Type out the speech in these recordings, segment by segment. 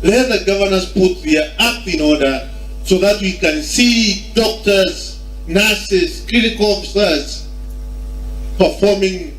let the governors put their act in order so that we can see doctors, nurses, clinical officers performing.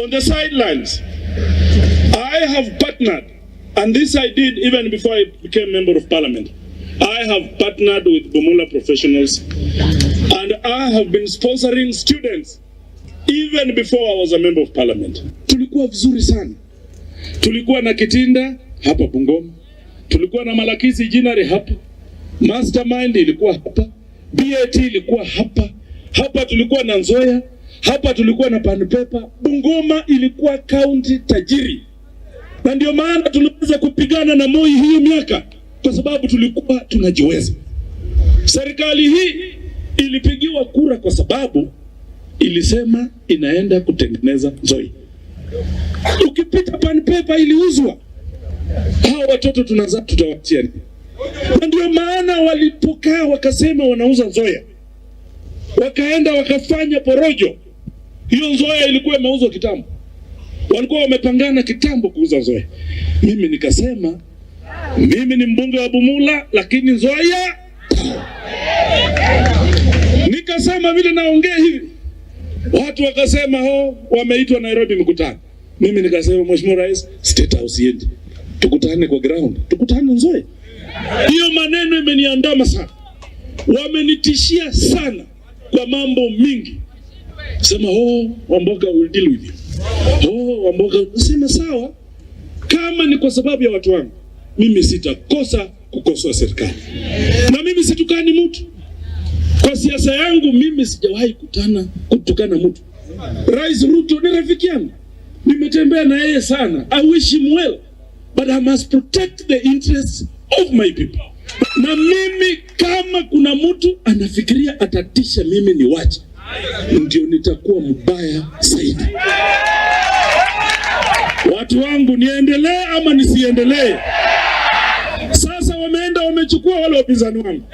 On the sidelines, I have partnered, and this I did even before I became member of parliament. I have partnered with Bumula professionals, and I have been sponsoring students even before I was a member of parliament. Tulikuwa vizuri sana. Tulikuwa na Kitinda hapa Bungoma. Tulikuwa na Malakizi Jinari hapa. Mastermind ilikuwa hapa. BAT ilikuwa hapa. Hapa tulikuwa na Nzoia. Hapa tulikuwa na Panpepa. Bungoma ilikuwa county tajiri. Na ndio maana tuliweza kupigana na Moi hiyo miaka, kwa sababu tulikuwa tunajiweza. Serikali hii ilipigiwa kura kwa sababu ilisema inaenda kutengeneza Nzoia. Ukipita Panpepa iliuzwa. Hao watoto tunazaa tutawatia. Na ndio maana walipokaa wakasema wanauza Nzoia. Wakaenda wakafanya porojo. Hiyo Nzoia ilikuwa imeuzwa kitambo. Walikuwa wamepangana kitambo kuuza Nzoia. Mimi nikasema mimi ni mbunge wa Bumula, lakini Nzoia. Nikasema vile naongea hivi, watu wakasema wameitwa Nairobi mkutano. Mimi nikasema Mheshimiwa Rais, State House yendi, tukutane kwa ground, tukutane Nzoia. Hiyo maneno imeniandama sana. Wamenitishia sana kwa mambo mingi. Sema Wamboga will deal with you. Wamboga, sema sawa. Kama ni kwa sababu ya watu wangu, mimi sitakosa kukosoa serikali. Na mimi situkani mtu. Kwa siasa yangu mimi sijawahi kutukana mtu. Rais Ruto ni rafiki yangu. Nimetembea na yeye sana. I wish him well. But I must protect the interests of my people. Na mimi kama kuna mtu anafikiria atatisha mimi ni wacha, ndio nitakuwa mbaya zaidi. Watu wangu, niendelee ama nisiendelee? Sasa wameenda wamechukua wale wapinzani wangu.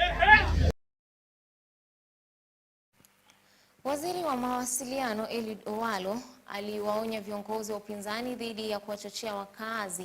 Waziri wa mawasiliano Eliud Owalo aliwaonya viongozi wa upinzani dhidi ya kuwachochea wakazi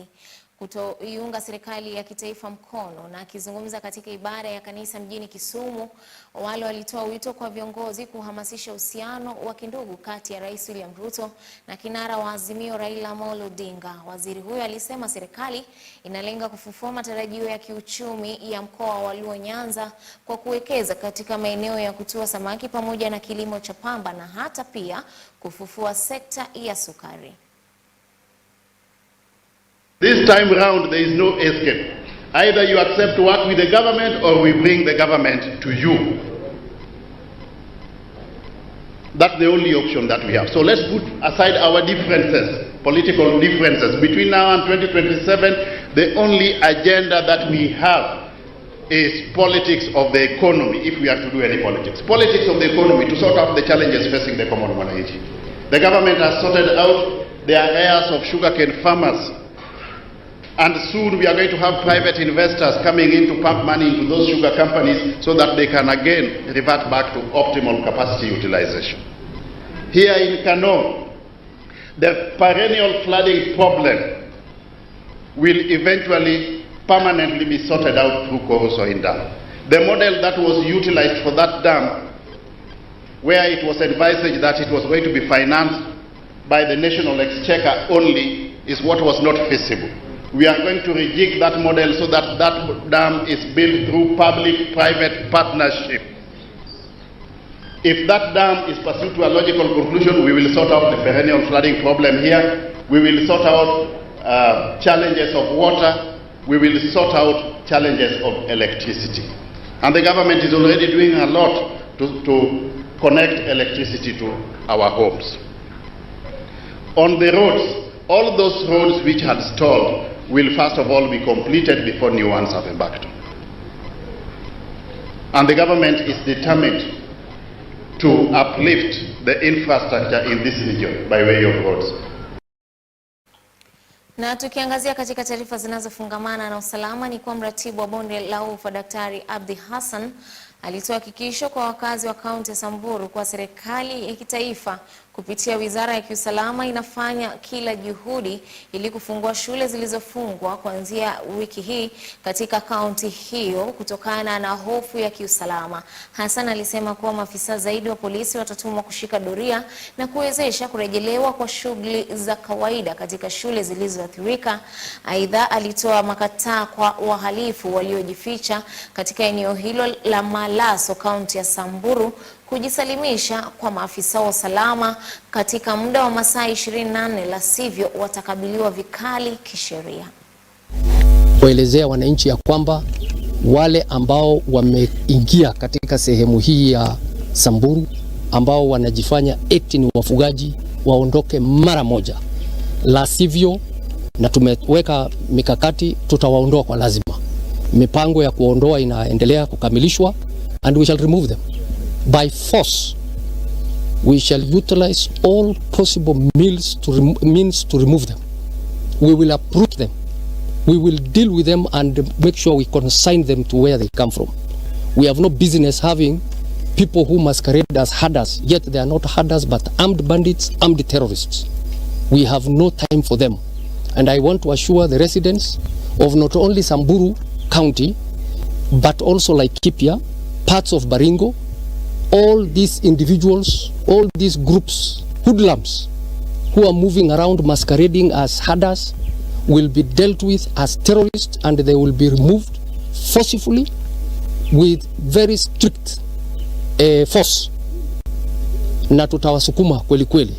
kutoiunga serikali ya kitaifa mkono. Na akizungumza katika ibada ya kanisa mjini Kisumu, Owalo walitoa wito kwa viongozi kuhamasisha uhusiano wa kindugu kati ya Rais William Ruto na kinara wa Azimio Raila Amolo Odinga. Waziri huyo alisema serikali inalenga kufufua matarajio ya kiuchumi ya mkoa wa Luo Nyanza kwa kuwekeza katika maeneo ya kutua samaki pamoja na kilimo cha pamba, na hata pia kufufua sekta ya sukari. This time round, there is no escape. Either you accept to work with the government or we bring the government to you. That's the only option that we have. So let's put aside our differences, political differences. Between now and 2027, the only agenda that we have is politics of the economy, if we are to do any politics. Politics of the economy to sort out the challenges facing the common management. The government has sorted out the arrears of sugarcane farmers. And soon we are going to have private investors coming in to pump money into those sugar companies so that they can again revert back to optimal capacity utilization. Here in Mkono, the perennial flooding problem will eventually permanently be sorted out through Korosoin Dam. The model that was utilized for that dam, where it was envisaged that it was going to be financed by the national exchequer only, is what was not feasible. We are going to rejig that model so that that dam is built through public-private partnership. If that dam is pursued to a logical conclusion, we will sort out the perennial flooding problem here. We will sort out challenges of water. We will sort out challenges of electricity. And the government is already doing a lot to connect electricity to our homes. On the roads, all those roads which had stalled will first of all be completed before new ones are embarked on. And the government is determined to uplift the infrastructure in this region by way of roads. Na tukiangazia katika taarifa zinazofungamana na usalama ni kwa mratibu wa bonde la Ufa Daktari Abdi Hassan alitoa hakikisho kwa wakazi wa kaunti ya Samburu kwa serikali ya kitaifa kupitia Wizara ya Kiusalama inafanya kila juhudi ili kufungua shule zilizofungwa kuanzia wiki hii katika kaunti hiyo kutokana na hofu ya kiusalama. Hassan alisema kuwa maafisa zaidi wa polisi watatumwa kushika doria na kuwezesha kurejelewa kwa shughuli za kawaida katika shule zilizoathirika. Aidha, alitoa makataa kwa wahalifu waliojificha katika eneo hilo la Malaso, kaunti ya Samburu, kujisalimisha kwa maafisa wa usalama katika muda wa masaa 24, la sivyo watakabiliwa vikali kisheria. Kuelezea wananchi ya kwamba wale ambao wameingia katika sehemu hii ya Samburu ambao wanajifanya eti ni wafugaji waondoke mara moja, la sivyo, na tumeweka mikakati, tutawaondoa kwa lazima. Mipango ya kuondoa inaendelea kukamilishwa and we shall remove them by force. We shall utilize all possible means to remove them. We will uproot them. We will deal with them and make sure we consign them to where they come from. We have no business having people who masquerade as herders, yet they are not herders but armed bandits, armed terrorists. We have no time for them. And I want to assure the residents of not only Samburu County but also Laikipia, parts of Baringo, all these individuals, all these groups, hoodlums who are moving around masquerading as herders will be dealt with as terrorists and they will be removed forcefully with very strict force, na tutawasukuma kweli kweli.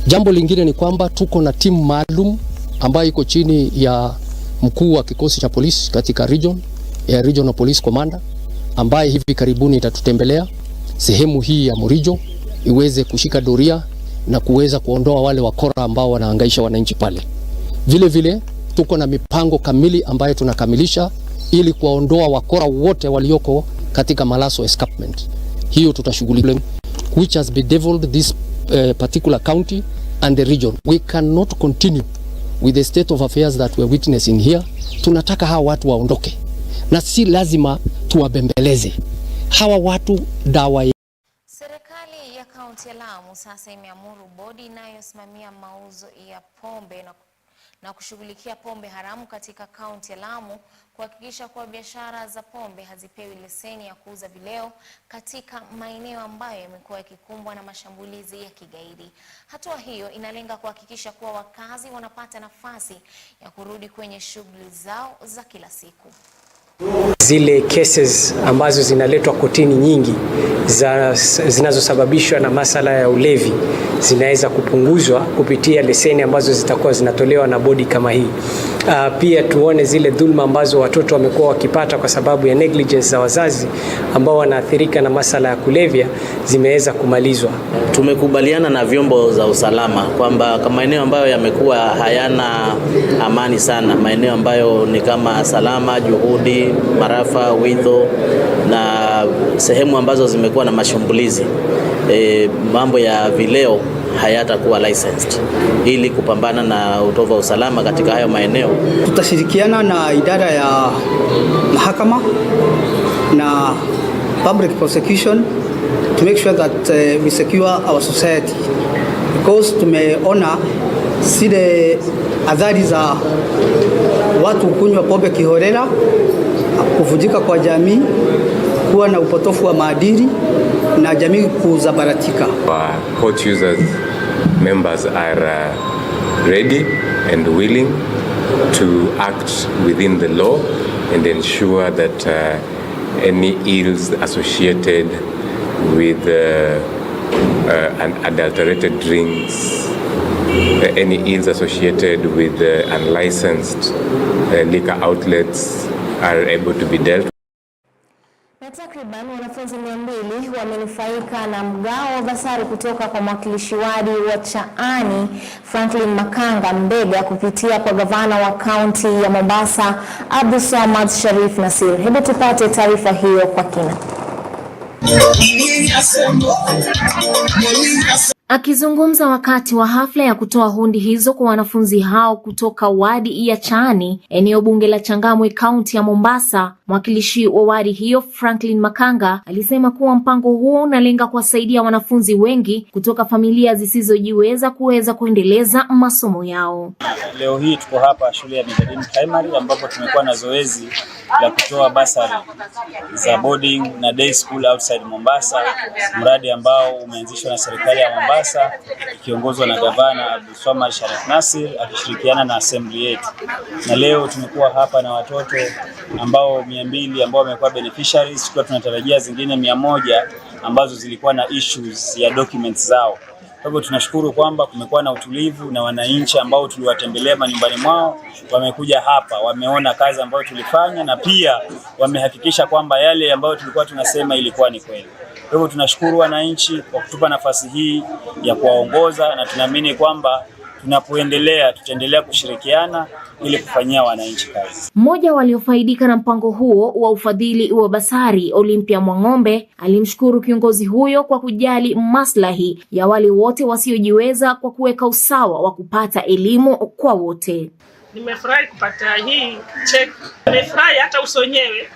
Jambo lingine ni kwamba tuko na timu maalum ambayo iko chini ya mkuu wa kikosi cha polisi katika regional police commander, ambaye hivi karibuni itatutembelea sehemu hii ya Murijo iweze kushika doria na kuweza kuondoa wale wakora ambao wanahangaisha wananchi pale. Vile vile tuko na mipango kamili ambayo tunakamilisha ili kuondoa wakora wote walioko katika Malaso escarpment. Hiyo tutashughulikia, which has bedeviled this particular county and the region. We cannot continue with the state of affairs that we're witnessing here. Tunataka hawa watu waondoke na si lazima tuwabembeleze hawa watu. Dawa Serikali ya kaunti ya Lamu sasa imeamuru bodi inayosimamia mauzo ya pombe na kushughulikia pombe haramu katika kaunti ya Lamu kuhakikisha kuwa biashara za pombe hazipewi leseni ya kuuza vileo katika maeneo ambayo yamekuwa yakikumbwa na mashambulizi ya kigaidi. Hatua hiyo inalenga kuhakikisha kuwa wakazi wanapata nafasi ya kurudi kwenye shughuli zao za kila siku. Zile cases ambazo zinaletwa kotini nyingi zinazosababishwa na masala ya ulevi zinaweza kupunguzwa kupitia leseni ambazo zitakuwa zinatolewa na bodi kama hii. Pia tuone zile dhulma ambazo watoto wamekuwa wakipata kwa sababu ya negligence za wazazi ambao wanaathirika na masala ya kulevya zimeweza kumalizwa. Tumekubaliana na vyombo za usalama kwamba kama maeneo ambayo yamekuwa hayana amani sana, maeneo ambayo ni kama Salama, Juhudi, Marafa, Widho na sehemu ambazo zimekuwa na mashambulizi, mambo ya vileo hayatakuwa licensed ili kupambana na utovu wa usalama katika hayo maeneo. Tutashirikiana na idara ya mahakama na public prosecution to make sure that we secure our society, because tumeona zile adhari za watu kunywa pombe kiholela, kuvunjika kwa jamii, kuwa na upotofu wa maadili na jamii kuzabaratika. Court users members are ready and willing to act within the law and ensure that any ills associated with unadulterated drinks, any ills associated with unlicensed liquor outlets are able to be dealt with. Na takriban wanafunzi 200 wamenufaika na mgao wa basari kutoka kwa mwakilishi wadi wa Chaani Franklin Makanga Mbega kupitia kwa gavana wa kaunti ya Mombasa Abdulswamad Sharif Nassir. Hebu tupate taarifa hiyo kwa kina. Akizungumza wakati wa hafla ya kutoa hundi hizo kwa wanafunzi hao kutoka wadi ya Chaani, eneo bunge la Changamwe, kaunti ya Mombasa, mwakilishi wa wadi hiyo Franklin Makanga alisema kuwa mpango huo unalenga kuwasaidia wanafunzi wengi kutoka familia zisizojiweza kuweza kuendeleza masomo yao. Leo hii tuko hapa shule ya Midadini Primary ambapo tumekuwa na zoezi la kutoa basari za boarding na day school outside Mombasa, mradi ambao umeanzishwa na serikali ya Mombasa ikiongozwa na gavana Abdulswamad Sharif Nassir akishirikiana na assembly yetu. Na leo tumekuwa hapa na watoto ambao 200 ambao wamekuwa beneficiaries, tukiwa tunatarajia zingine 100 ambazo zilikuwa na issues ya documents zao. Kwa hivyo tunashukuru kwamba kumekuwa na utulivu na wananchi ambao tuliwatembelea manyumbani mwao wamekuja hapa, wameona kazi ambayo tulifanya na pia wamehakikisha kwamba yale ambayo tulikuwa tunasema ilikuwa ni kweli. Kwa hivyo tunashukuru wananchi kwa kutupa nafasi hii ya kuwaongoza, na tunaamini kwamba tunapoendelea tutaendelea kushirikiana ili kufanyia wananchi kazi. Mmoja waliofaidika na mpango huo wa ufadhili wa basari, Olympia Mwang'ombe, alimshukuru kiongozi huyo kwa kujali maslahi ya wale wote wasiojiweza kwa kuweka usawa wa kupata elimu kwa wote. Nimefurahi kupata hii check. Nimefurahi hata uso wenyewe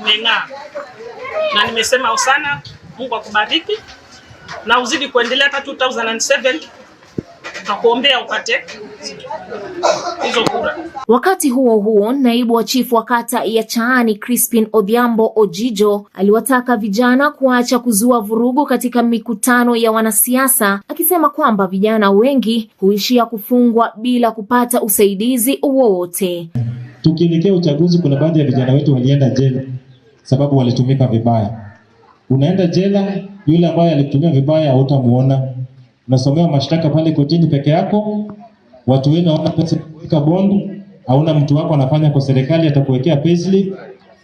umeng'aa. Na nimesema sana, Mungu akubariki na uzidi kuendelea hata 2007 tutakuombea upate hizo kura. Wakati huo huo, naibu wa chifu wa kata ya Chaani Crispin Odhiambo Ojijo aliwataka vijana kuacha kuzua vurugu katika mikutano ya wanasiasa, akisema kwamba vijana wengi huishia kufungwa bila kupata usaidizi wowote. Tukielekea uchaguzi, kuna baadhi ya vijana wetu walienda jela sababu walitumika vibaya. Unaenda jela, yule ambaye alitumia vibaya hutamuona. Unasomewa mashtaka pale kotini peke yako. Watu wenu hawana pesa kuweka bond, hauna mtu wako anafanya kwa serikali atakuwekea payslip,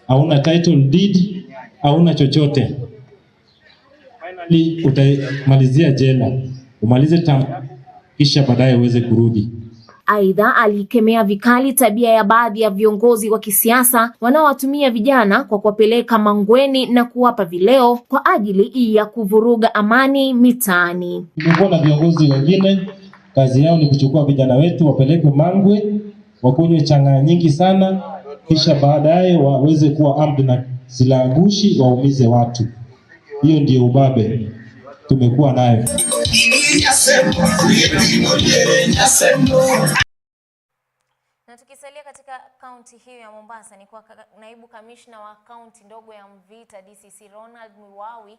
hauna title deed, hauna chochote. Finally utamalizia jela. Umalize term kisha baadaye uweze kurudi. Aidha, alikemea vikali tabia ya baadhi ya viongozi wa kisiasa wanaowatumia vijana kwa kuwapeleka mangweni na kuwapa vileo kwa ajili ya kuvuruga amani mitaani. Kulikuwa na viongozi wengine kazi yao ni kuchukua vijana wetu wapeleke mangwe, wakunywe changanya nyingi sana, kisha baadaye waweze kuwa armed na silaha gushi waumize watu. Hiyo ndio ubabe tumekuwa nayo. Na tukisalia katika kaunti hiyo ya Mombasa, ni kwa naibu kamishna wa kaunti ndogo ya Mvita DCC Ronald Mwiwawi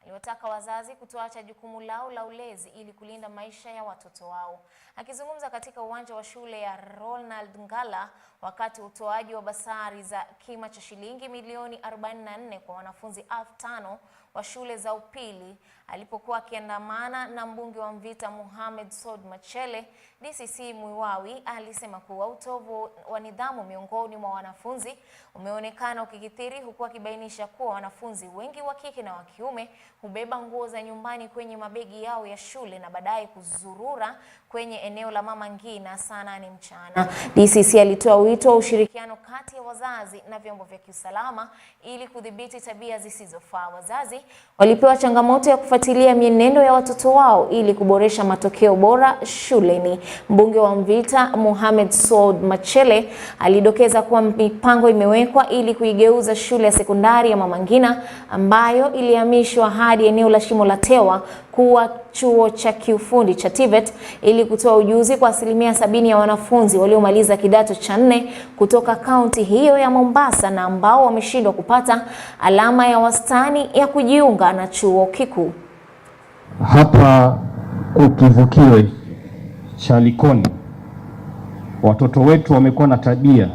aliwataka wazazi kutoacha jukumu lao la ulezi ili kulinda maisha ya watoto wao. Akizungumza katika uwanja wa shule ya Ronald Ngala wakati utoaji wa basari za kima cha shilingi milioni 44 kwa wanafunzi 5,000 wa shule za upili, alipokuwa akiandamana na mbunge wa Mvita Mohamed Sod Machele, DCC Mwiwawi alisema kuwa utovu wa nidhamu miongoni mwa wanafunzi umeonekana ukikithiri, huku akibainisha kuwa wanafunzi wengi wa kike na wa kiume hubeba nguo za nyumbani kwenye mabegi yao ya shule na baadaye kuzurura kwenye eneo la Mama Ngina saa 8 mchana. DCC alitoa wito wa ushirikiano kati ya wazazi na vyombo vya kiusalama ili kudhibiti tabia zisizofaa. Wazazi walipewa changamoto ya kufuatilia mienendo ya watoto wao ili kuboresha matokeo bora shuleni. Mbunge wa Mvita Mohamed Sod Machele alidokeza kuwa mipango imewekwa ili kuigeuza shule ya sekondari ya Mama Ngina ambayo ilihamishwa hadi eneo la Shimo la Tewa kuwa chuo cha kiufundi cha TVET ili kutoa ujuzi kwa 70% ya wanafunzi waliomaliza kidato cha 4 kutoka kaunti hiyo ya Mombasa na ambao wameshindwa kupata alama ya wastani ya kujiunga na chuo kikuu. Hapa Kivukiwe cha Likoni, watoto wetu wamekuwa na tabia,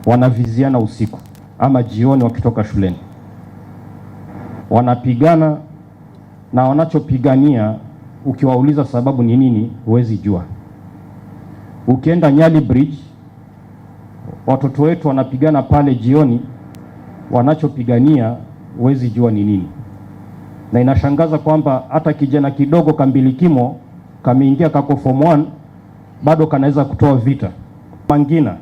wanaviziana usiku ama jioni wakitoka shuleni, wanapigana na wanachopigania ukiwauliza sababu ni nini huwezi jua. Ukienda Nyali Bridge, watoto wetu wanapigana pale jioni, wanachopigania huwezi jua ni nini. Na inashangaza kwamba hata kijana kidogo kambilikimo kameingia kako form 1 bado kanaweza kutoa vita. Mangina,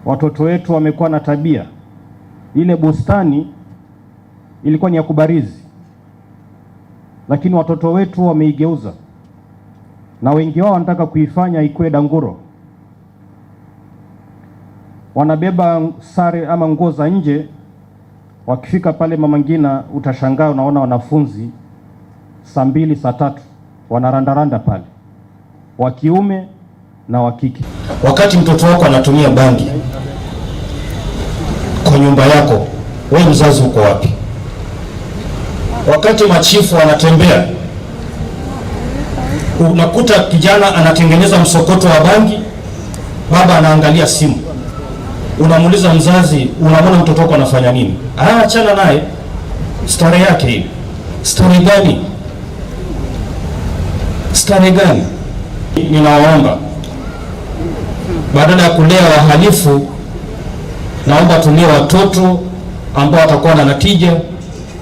watoto wetu wamekuwa na tabia, ile bustani ilikuwa ni ya kubarizi, lakini watoto wetu wameigeuza, na wengi wao wanataka kuifanya ikuwe danguro. Wanabeba sare ama nguo za nje, wakifika pale Mama Ngina utashangaa unaona wanafunzi saa 2 saa 3 wanarandaranda pale, wa kiume na wa kike. Wakati mtoto wako anatumia bangi kwa nyumba yako, wewe mzazi uko wapi? Wakati machifu wanatembea, unakuta kijana anatengeneza msokoto wa bangi, baba anaangalia simu. Unamuuliza mzazi, unamwona mtoto wako anafanya nini? Achana naye, story yake hii. Story gani? Story gani? Ninawaomba, badala ya kulea wahalifu, naomba tulee watoto ambao watakuwa na natija,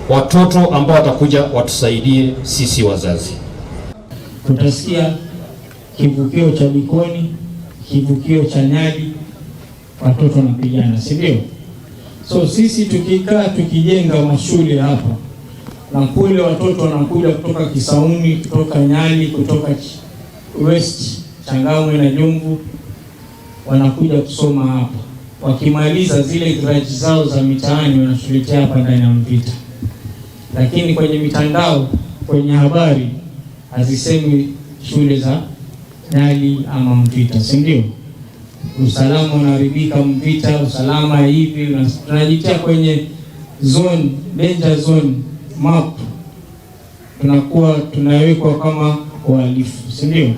watoto ambao watakuja watusaidie sisi wazazi. Tutasikia kivukio cha Likoni, kivukio cha Nyali, watoto wanapigana, si ndio? So sisi tukikaa tukijenga mashule hapa, na kule watoto wanakuja kutoka Kisauni, kutoka Nyali, kutoka West, Changamwe na Jomvu, wanakuja kusoma hapa. Wakimaliza zile grade zao za mitaani wanatuletea hapa ndani ya Mvita. Lakini kwenye mitandao, kwenye habari hazisemi shule za Nyali ama Mvita, si ndio? Usalama unaharibika Mvita, usalama hivi, tunajitia kwenye zone, danger zone map. Tunakuwa tunawekwa kama wahalifu, si ndio?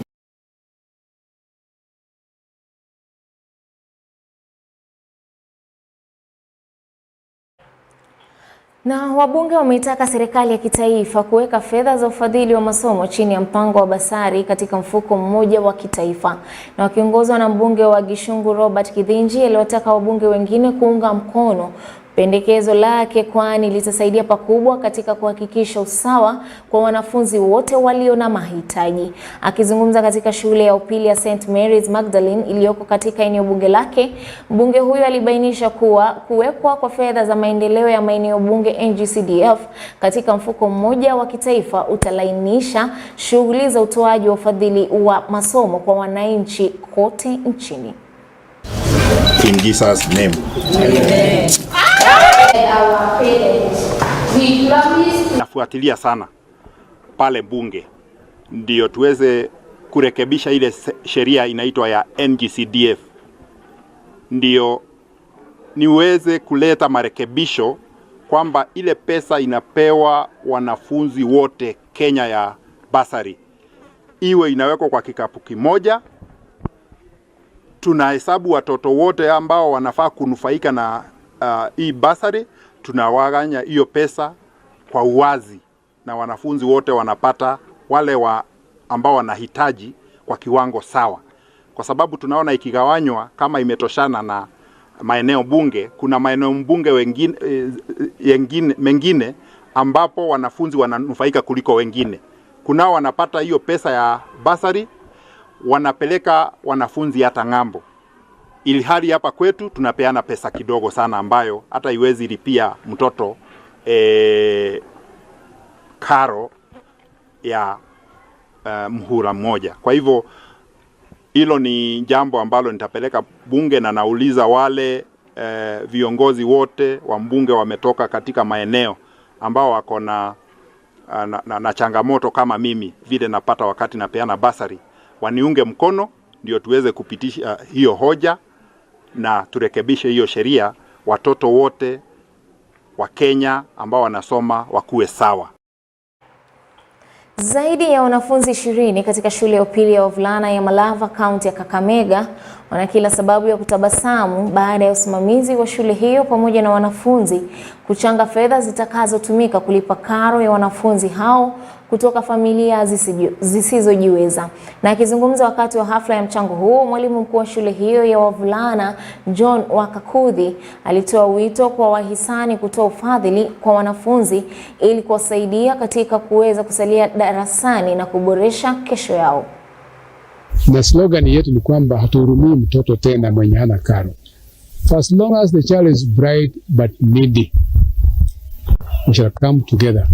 Na wabunge wameitaka serikali ya kitaifa kuweka fedha za ufadhili wa masomo chini ya mpango wa basari katika mfuko mmoja wa kitaifa. Na wakiongozwa na mbunge wa Gishungu Robert Kithinji, aliwataka wabunge wengine kuunga mkono pendekezo lake, kwani litasaidia pakubwa katika kuhakikisha usawa kwa wanafunzi wote walio na mahitaji. Akizungumza katika shule ya upili ya St Mary's Magdalene iliyoko katika eneo bunge lake, mbunge huyo alibainisha kuwa kuwekwa kwa fedha za maendeleo ya maeneo bunge NGCDF katika mfuko mmoja wa kitaifa utalainisha shughuli za utoaji wa ufadhili wa masomo kwa wananchi kote nchini. In Jesus' name. Amen. Nafuatilia sana pale bunge ndio tuweze kurekebisha ile sheria inaitwa ya NGCDF, ndio niweze kuleta marekebisho kwamba ile pesa inapewa wanafunzi wote Kenya ya basari iwe inawekwa kwa kikapu kimoja. Tunahesabu watoto wote ambao wanafaa kunufaika na hii basari, tunawaganya hiyo pesa kwa uwazi na wanafunzi wote wanapata wale ambao wanahitaji kwa kiwango sawa. Kwa sababu tunaona ikigawanywa kama imetoshana na maeneo bunge, kuna maeneo bunge mengine ambapo wanafunzi wananufaika kuliko wengine. Kunao wanapata hiyo pesa ya basari, wanapeleka wanafunzi hata ng'ambo. Ilhali hapa kwetu tunapeana pesa kidogo sana ambayo hata iwezi lipia mtoto karo ya mhula mmoja. Kwa hivyo hilo ni jambo ambalo nitapeleka bunge, na nauliza wale viongozi wote wa mbunge wametoka katika maeneo ambao wako na changamoto kama mimi vile napata wakati napeana basari, waniunge mkono ndio tuweze kupitisha hiyo hoja na turekebishe hiyo sheria, watoto wote wa Kenya ambao wanasoma wakuwe sawa. Zaidi ya wanafunzi 20 katika shule ya upili ya wavulana ya Malava, kaunti ya Kakamega, wana kila sababu ya kutabasamu baada ya usimamizi wa shule hiyo pamoja na wanafunzi kuchanga fedha zitakazotumika kulipa karo ya wanafunzi hao kutoka familia zisizojiweza. Na akizungumza wakati wa hafla ya mchango huo, mwalimu mkuu wa shule hiyo ya wavulana John Gatuzi alitoa wito kwa wahisani kutoa ufadhili kwa wanafunzi ili kuwasaidia katika kuweza kusalia darasani na kuboresha kesho yao. Na slogan yetu ni kwamba hatuhurumii mtoto tena mwenye hana karo. For as long as the child is bright but needy, we shall come together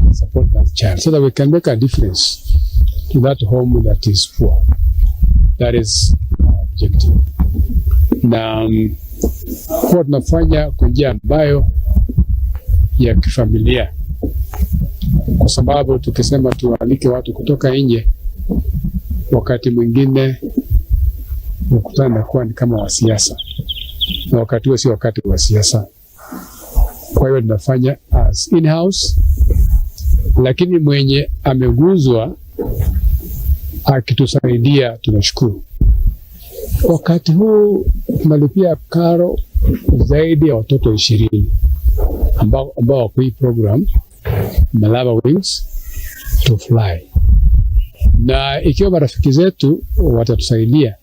and support that child so that we can make a difference to that home that is poor. That is our objective. Na kwa tunafanya kwa njia ambayo ya kifamilia, kwa sababu tukisema tualike watu kutoka nje, wakati mwingine mkutano unakuwa ni kama wa siasa, na wakati huo si wakati wa siasa. Kwa hiyo tunafanya as in-house, lakini mwenye ameguzwa akitusaidia tunashukuru. Wakati huu tunalipia karo zaidi ya watoto 20 ambao wako hii program Malava Wings to Fly. Na ikiwa marafiki zetu watatusaidia,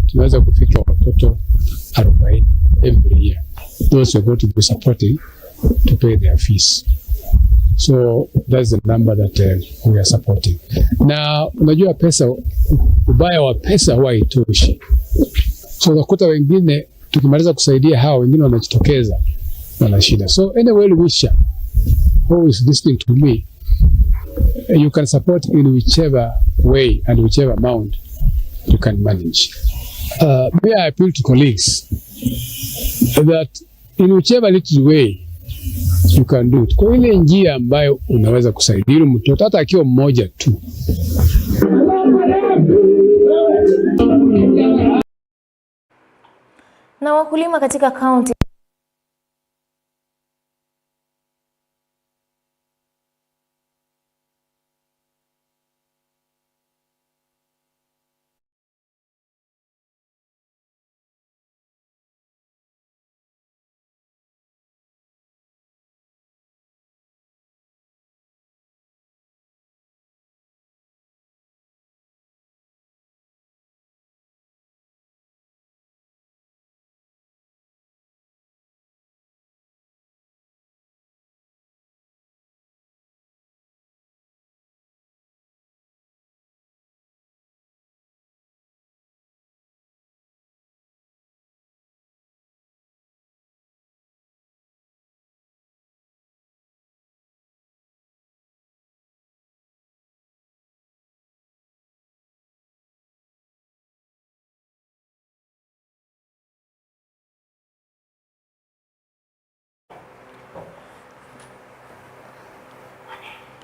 tunaweza kufika watoto 40 every year. Those are going to be supporting to pay their fees. So that's the number that we are supporting. Na unajua pesa, ubaya wa pesa huwa haitoshi. So unakuta wengine tukimaliza kusaidia hao wengine wanajitokeza na shida. So anyway, wisher who is listening to me, you can support in whichever way and whichever amount you can manage. May I appeal to colleagues that in whichever little way you can do it, kwa ile njia ambayo unaweza kusaidia mtoto hata akiwa mmoja tu. Na wakulima katika kaunti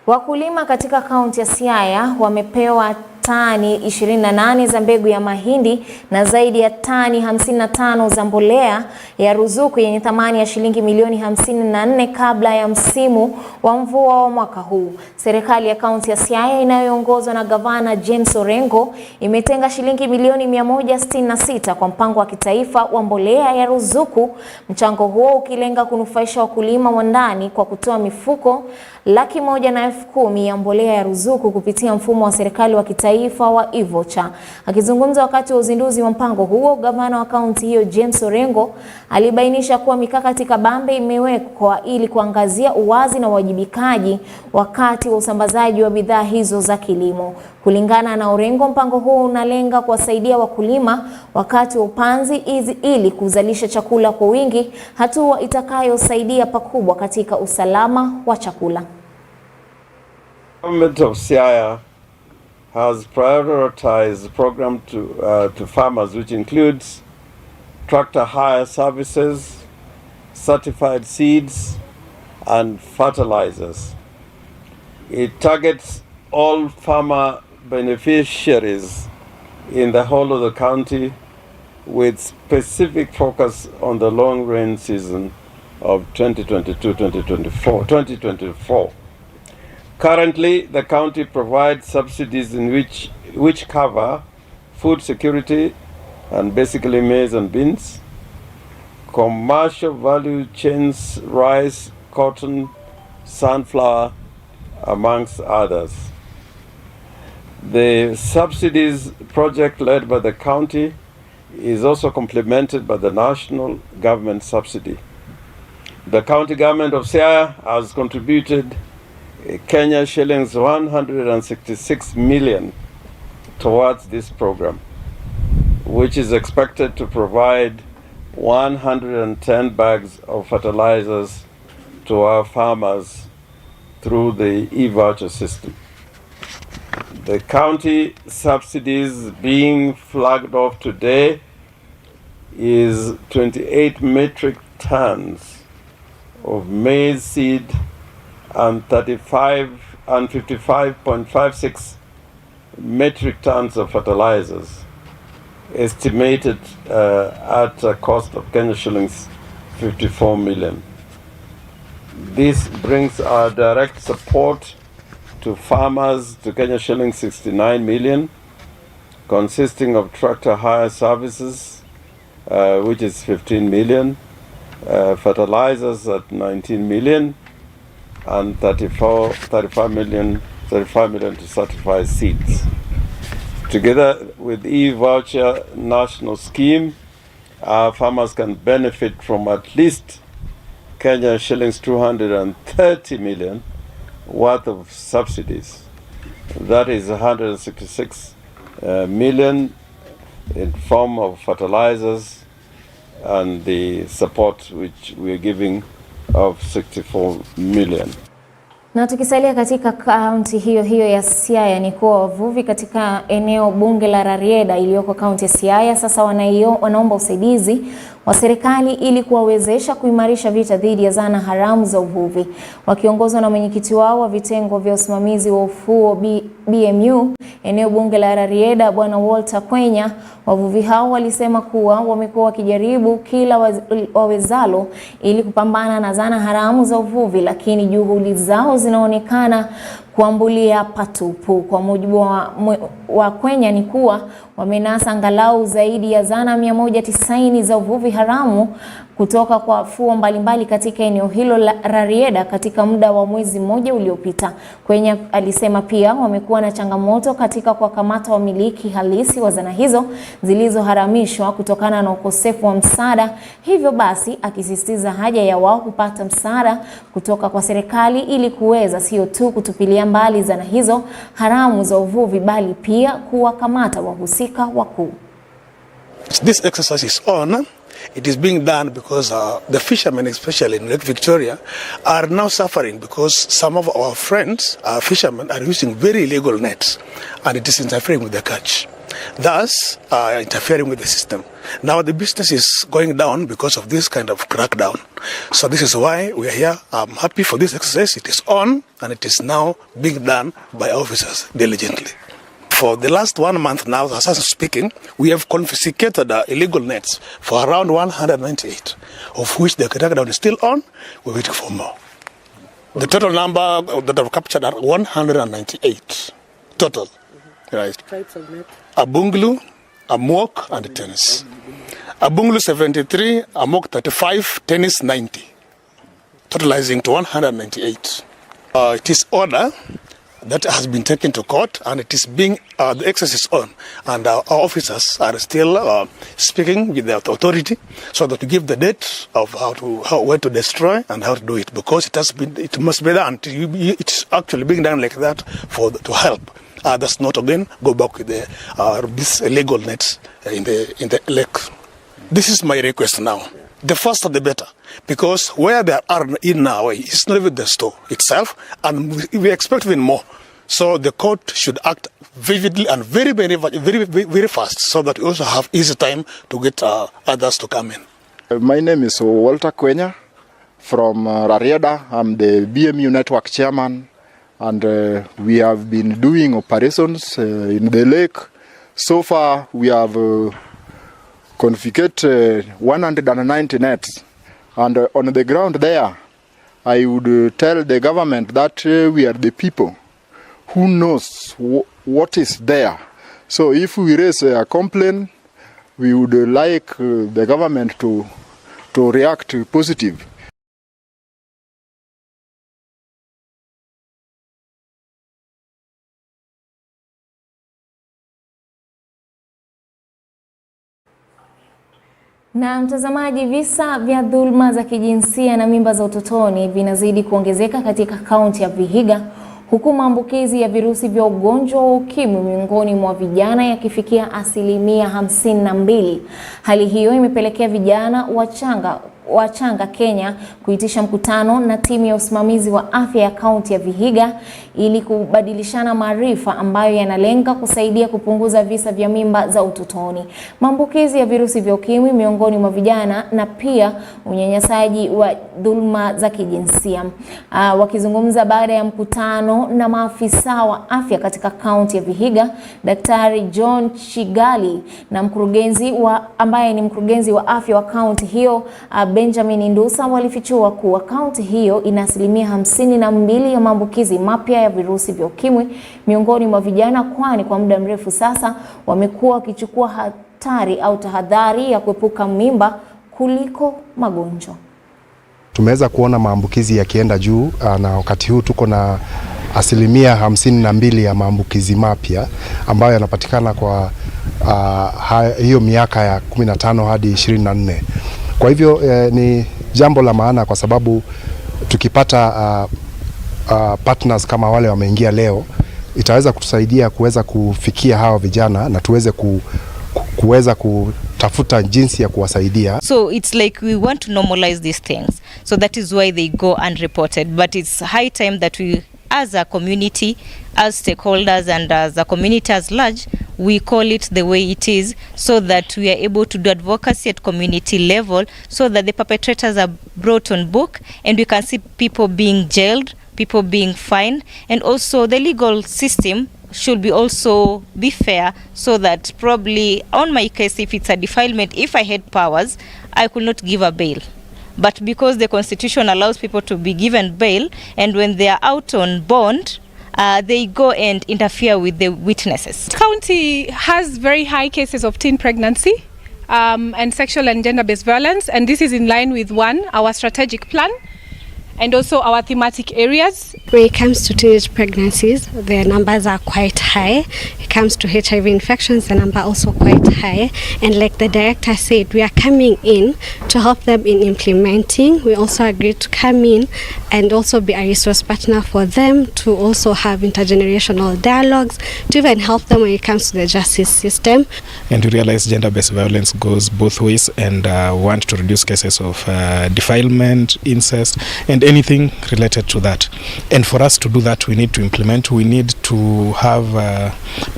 wakulima katika kaunti ya Siaya wamepewa tani 28 za mbegu ya mahindi na zaidi ya tani 55 za mbolea ya ruzuku yenye thamani ya shilingi milioni 54 kabla ya msimu wa mvua wa mwaka huu. Serikali ya kaunti ya Siaya inayoongozwa na gavana James Orengo imetenga shilingi milioni 166 kwa mpango wa kitaifa wa mbolea ya ruzuku, mchango huo ukilenga kunufaisha wakulima wa ndani kwa kutoa mifuko 110,000 ya mbolea ya ruzuku kupitia mfumo wa serikali wa kitaifa wa e-voucher. Akizungumza wakati wa uzinduzi wa mpango huo, gavana wa kaunti hiyo James Orengo alibainisha kuwa mikakati kabambe imewekwa ili kuangazia uwazi na uwajibikaji wakati wa usambazaji wa bidhaa hizo za kilimo. Kulingana na Orengo, mpango huo unalenga kuwasaidia wakulima wakati wa upanzi ili kuzalisha chakula kwa wingi, hatua itakayosaidia pakubwa katika usalama wa chakula. Government of Siaya has prioritized the program to farmers, which includes tractor hire services, certified seeds, and fertilizers. It targets all farmer beneficiaries in the whole of the county with specific focus on the long rain season of 2022-2024. Currently, the county provides subsidies which cover food security and basically maize and beans, commercial value chains, rice, cotton, sunflower, amongst others. The subsidies project led by the county is also complemented by the national government subsidy. The county government of Siaya has contributed Kenya shillings 166 million towards this program, which is expected to provide 110 bags of fertilizers to our farmers through the e-voucher system. The county subsidies being flagged off today is 28 metric tons of maize seed and 55.56 metric tons of fertilizers, estimated at a cost of Kenya shillings 54 million. This brings our direct support to farmers to Kenya shillings 69 million, consisting of tractor hire services, which is 15 million, fertilizers at 19 million, and 35 million to certify seeds. Together with e-voucher national scheme, our farmers can benefit from at least Kenya shillings 230 million worth of subsidies. That is 166 million in form of fertilizers and the support which we are giving of 64 million. Na tukisalia katika kaunti hiyo hiyo ya Siaya ni kuwa wavuvi katika eneo bunge la Rarieda iliyoko kaunti ya Siaya sasa wanaomba usaidizi wa serikali ili kuwawezesha kuimarisha vita dhidi ya zana haramu za uvuvi. Wakiongozwa na mwenyekiti wao wa vitengo vya usimamizi wa ufuo BMU eneo bunge la Rarieda Bwana Walter Kwenya, wavuvi hao walisema kuwa wamekuwa wakijaribu kila wawezalo ili kupambana na zana haramu za uvuvi, lakini juhudi zao zinaonekana kuambulia patupu. Kwa mujibu wa Kwenya ni kuwa wamenasa angalau zaidi ya zana 190 za uvuvi haramu kutoka kwa fuo mbalimbali katika eneo hilo la Rarieda katika muda wa mwezi mmoja uliopita. Kwenya alisema pia wamekuwa na changamoto katika kuwakamata wamiliki halisi wa zana hizo zilizoharamishwa kutokana na ukosefu wa msaada, hivyo basi akisisitiza haja ya wao kupata msaada kutoka kwa serikali ili kuweza sio tu kutupilia mbali zana hizo haramu za uvuvi bali pia kuwakamata wahusika wakuu. This exercise is on. It is being done because the fishermen, especially in Lake Victoria, are now suffering because some of our friends, our fishermen, are using very illegal nets and it is interfering with the catch, thus interfering with the system. Now the business is going down because of this kind of crackdown. So this is why we are here. I'm happy for this exercise. It is on and it is now being done by officers diligently. For the last 1 month now, as I'm speaking, we have confiscated illegal nets for around 198, of which the crackdown is still on. We're waiting for more. The total number that have captured are 198 total. Right. Types of net? Abunglu, Amok, and tennis. Abunglu 73, Amok 35, tennis 90, totalizing to 198. It is order that has been taken to court and it is being, the exercise is on, and our officers are still speaking with the authority so that we give the date of where to destroy and how to do it, because it must be done. It's actually being done like that to help others not again go back with these illegal nets in the lake. This is my request now. The faster the better, because where they are in now is not even the store itself, and we expect even more. So the court should act vividly and very, very, very, very fast, so that we also have easy time to get others to come in. My name is Walter Kwenya from Rarieda. I'm the BMU network chairman, and we have been doing operations in the lake. So far, we have confiscated 190 nets, and on the ground there, I would tell the government that we are the people who knows what is there. So if we raise a complaint, we would like the government to react positive. Na mtazamaji, visa vya dhulma za kijinsia na mimba za utotoni vinazidi kuongezeka katika kaunti ya Vihiga, huku maambukizi ya virusi vya ugonjwa wa ukimwi miongoni mwa vijana yakifikia 52%. Hali hiyo imepelekea vijana wachanga Kenya kuitisha mkutano na timu ya usimamizi wa afya ya kaunti ya Vihiga ili kubadilishana maarifa ambayo yanalenga kusaidia kupunguza visa vya mimba za utotoni, maambukizi ya virusi vya ukimwi miongoni mwa vijana na pia unyanyasaji wa dhulma za kijinsia. Wakizungumza baada ya mkutano na maafisa wa afya katika kaunti ya Vihiga, Daktari John Chigali na ambaye ni mkurugenzi wa afya wa kaunti hiyo Benjamin Ndusa walifichua kuwa kaunti hiyo ina 52% ya maambukizi mapya ya virusi vya ukimwi miongoni mwa vijana, kwani kwa muda mrefu sasa wamekuwa wakichukua tahadhari ya kuepuka mimba kuliko magonjwa. Tumeweza kuona maambukizi yakienda juu na wakati huu tuko na 52% ya maambukizi mapya ambayo yanapatikana kwa hiyo miaka ya 15 hadi 24. Kwa hivyo ni jambo la maana kwa sababu tukipata partners kama wale wameingia leo, itaweza kutusaidia kuweza kufikia hawa vijana na tuweze kuweza kutafuta jinsi ya kuwasaidia. So it's like we want to normalize these things. So that is why they go unreported. But it's high time that we, as a community, as stakeholders and as a community as large, we call it the way it is, so that we are able to do advocacy at community level, so that the perpetrators are brought on book and we can see people being jailed, people being fined, and also the legal system should be also be fair, so that probably on my case, if it's a defilement, if I had powers, I could not give a bail. But because the constitution allows people to be given bail, and when they are out on bond, they go and interfere with the witnesses. The county has very high cases of teen pregnancy and sexual and gender-based violence, and this is in line with our strategic plan and also our thematic areas. When it comes to teenage pregnancies, the numbers are quite high. It comes to HIV infections, the number also quite high. And like the director said, we are coming in to help them in implementing. We also agreed to come in and also be a resource partner for them, to also have intergenerational dialogues, to even help them when it comes to the justice system. And we realize gender-based violence goes both ways, and want to reduce cases of defilement, incest, and anything related to that. And for us to do that, we need to implement, we need to have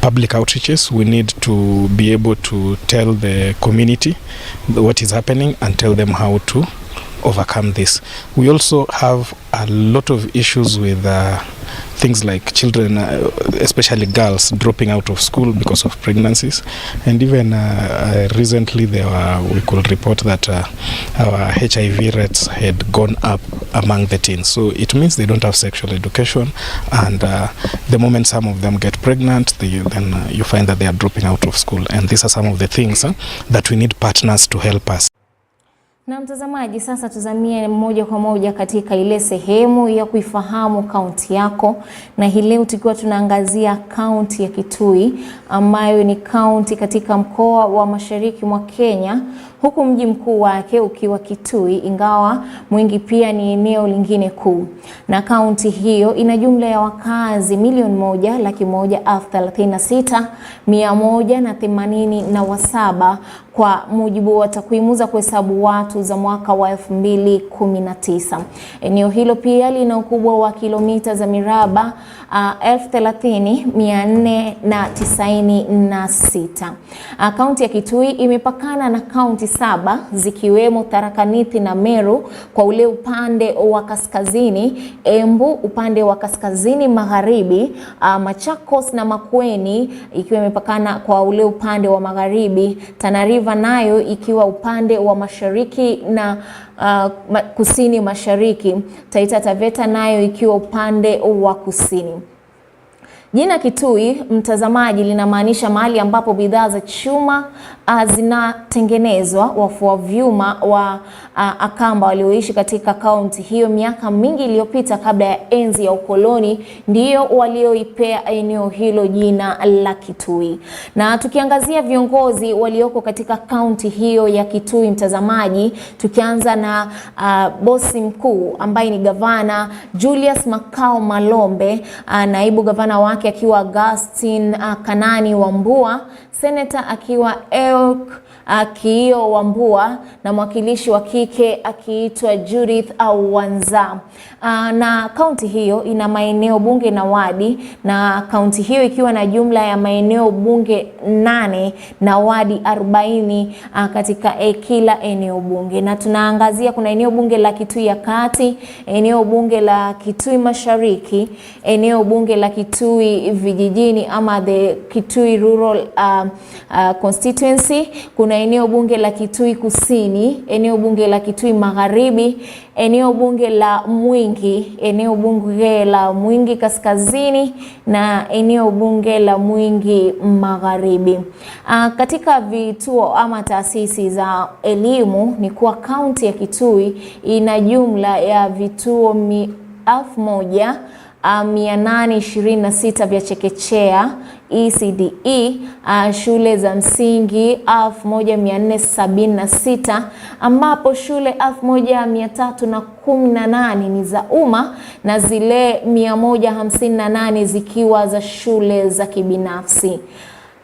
public outreaches, we need to be able to tell the community what is happening and tell them how to overcome this. We also have a lot of issues with things like children, especially girls, dropping out of school because of pregnancies. And even recently we could report that our HIV rates had gone up among the teens. So it means they don't have sexual education, and the moment some of them get pregnant, then you find that they are dropping out of school. And these are some of the things that we need partners to help us. Na mtazamaji, sasa tuzamie moja kwa moja katika ile sehemu ya kuifahamu kaunti yako, na hii leo tukiwa tunaangazia kaunti ya Kitui ambayo ni kaunti katika mkoa wa Mashariki mwa Kenya, huku mji mkuu wake ukiwa Kitui, ingawa Mwingi pia ni eneo lingine kuu. Na kaunti hiyo ina jumla ya wakazi 1,136,187 kwa mujibu wa takwimu za kuhesabu watu za mwaka wa 2019. Eneo hilo pia lina ukubwa wa kilomita za miraba 30,496. Kaunti ya Kitui imepakana na kaunti 7 zikiwemo Tharaka Nithi na Meru kwa ule upande wa kaskazini, Embu upande wa kaskazini magharibi, Machakos na Makueni ikiwa imepakana kwa ule upande wa magharibi, Tana River nayo ikiwa upande wa mashariki na kusini mashariki, Taita Taveta nayo ikiwa upande wa kusini. Jina Kitui, mtazamaji, linamaanisha mahali ambapo bidhaa za chuma zinatengenezwa. Wafua vyuma wa Akamba walioishi katika kaunti hiyo miaka mingi iliyopita kabla ya enzi ya ukoloni ndio walioipea eneo hilo jina la Kitui. Na tukiangazia viongozi walioko katika kaunti hiyo ya Kitui, mtazamaji, tukianza na bosi mkuu ambaye ni gavana Julius Makao Malombe, naibu gavana wake akiwa Augustine Kanani Wambua, seneta akiwa Kiio Wambua na mwakilishi wa kike akiitwa Judith Aungwa. Na kaunti hiyo ina maeneo bunge na wadi, na kaunti hiyo ikiwa na jumla ya maeneo bunge 8 na wadi 40 katika kila eneo bunge. Na tunaangazia kuna eneo bunge la Kitui ya Kati, eneo bunge la Kitui Mashariki, eneo bunge la Kitui Vijijini ama the Kitui Rural Constituency, kuna eneo bunge la Kitui Kusini, eneo bunge la Kitui Magharibi, eneo bunge la Mwingi, eneo bunge la Mwingi Kaskazini na eneo bunge la Mwingi Magharibi. Katika vituo ama taasisi za elimu ni kuwa kaunti ya Kitui ina jumla ya vituo 1826 vya chekechea ECDE, shule za msingi 1476, ambapo shule 1318 ni za umma na zile 158 zikiwa za shule za kibinafsi.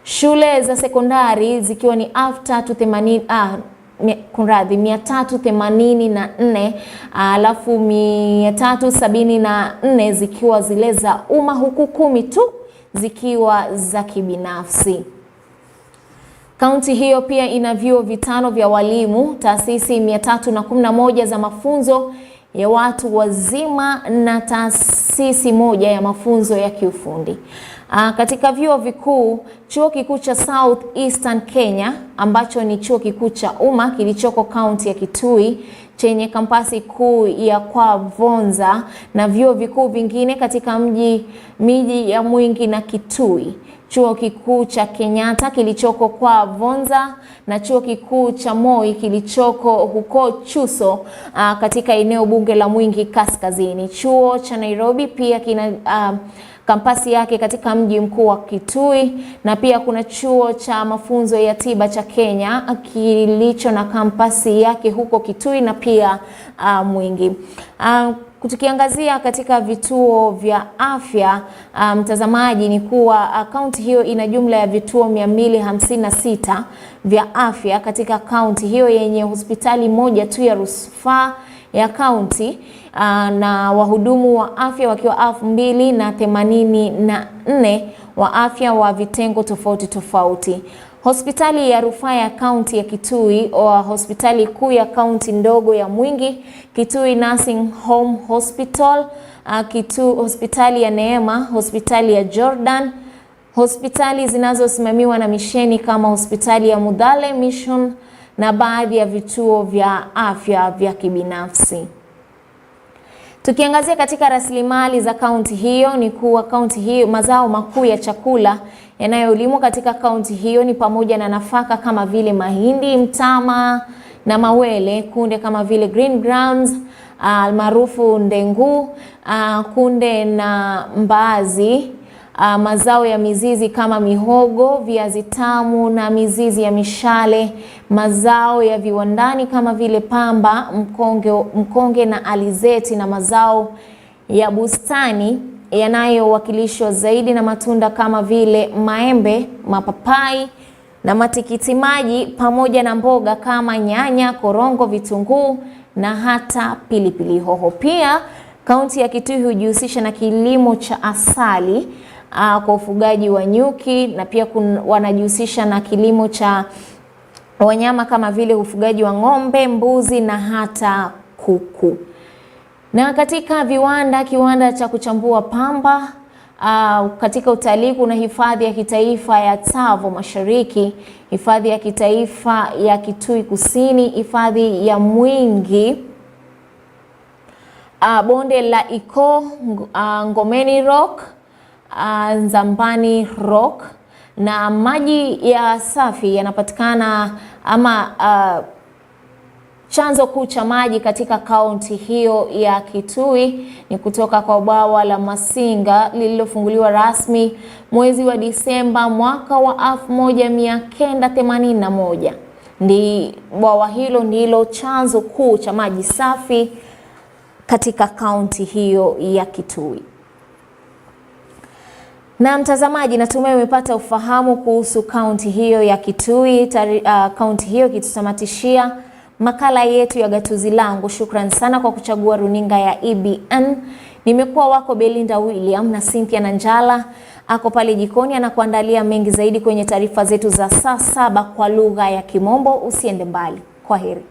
Shule za sekondari zikiwa ni 384, alafu 374 zikiwa zile za umma, huku 10 tu zikiwa za kibinafsi. Kaunti hiyo pia ina vyuo 5 vya walimu, taasisi 311 za mafunzo ya watu wazima na taasisi 1 ya mafunzo ya kiufundi. Katika vyuo vikuu, chuo kikuu cha South Eastern Kenya ambacho ni chuo kikuu cha umma kilichoko kaunti ya Kitui chenye kampasi kuu ya kwa Vonza, na vyuo vikuu vingine katika miji ya Mwingi na Kitui. Chuo kikuu cha Kenyatta kilichoko kwa Vonza na chuo kikuu cha Moi kilichoko huko Chuso katika eneo bunge la Mwingi Kaskazini. Chuo cha Nairobi pia kina kampasi yake katika mji mkuu wa Kitui, na pia kuna chuo cha mafunzo ya tiba cha Kenya kilicho na kampasi yake huko Kitui na pia Mwingi. Tukiangazia katika vituo vya afya, mtazamaji, ni kuwa kaunti hiyo ina jumla ya vituo 256 vya afya katika kaunti hiyo yenye hospitali moja tu ya rufaa ya kaunti, na wahudumu wa afya wakiwa 2084 wa afya wa vitengo tofauti tofauti. Hospitali ya rufaa ya kaunti ya Kitui, hospitali kuu ya kaunti ndogo ya Mwingi, Kitui Nursing Home Hospital, hospitali ya Neema, hospitali ya Jordan, hospitali zinazosimamiwa na misheni kama hospitali ya Mudhale Mission na baadhi ya vituo vya afya vya kibinafsi. Tukiangazia katika rasilimali za kaunti hiyo ni kuwa kaunti hiyo, mazao makuu ya chakula yanayolimwa katika kaunti hiyo ni pamoja na nafaka kama vile mahindi, mtama na mawele, kunde kama vile green grams almaarufu ndengu, kunde na mbaazi, mazao ya mizizi kama mihogo, viazi tamu na mizizi ya mishale, mazao ya viwandani kama vile pamba, mkonge na alizeti, na mazao ya bustani yanayowakilishwa zaidi na matunda kama vile maembe, mapapai na matikiti maji, pamoja na mboga kama nyanya, korongo, vitunguu na hata pilipili hoho. Pia kaunti ya Kitui hujihusisha na kilimo cha asali kwa ufugaji wa nyuki, na pia wanajihusisha na kilimo cha wanyama kama vile ufugaji wa ng'ombe, mbuzi na hata kuku. Na katika viwanda, kiwanda cha kuchambua pamba, katika utalii kuna hifadhi ya kitaifa ya Tsavo Mashariki, hifadhi ya kitaifa ya Kitui Kusini, hifadhi ya Mwingi, bonde la Iko, Ngomeni Rock, Nzambani Rock na maji ya safi yanapatikana ama chanzo kuu cha maji katika kaunti hiyo ya Kitui ni kutoka kwa bwawa la Masinga lililofunguliwa rasmi mwezi wa Disemba mwaka wa 1981. Bwawa hilo ndilo chanzo kuu cha maji safi katika kaunti hiyo ya Kitui. Na mtazamaji, natumai umepata ufahamu kuhusu kaunti hiyo ya Kitui. Kaunti hiyo ikitutamatishia makala yetu ya Gatuzi Langu. Shukrani sana kwa kuchagua runinga ya EBN. Nimekuwa wako Belinda William na Cynthia Nanjala ako pale jikoni anakuandalia mengi zaidi kwenye taarifa zetu za saa 7 kwa lugha ya Kimombo. Usiende mbali. Kwaheri.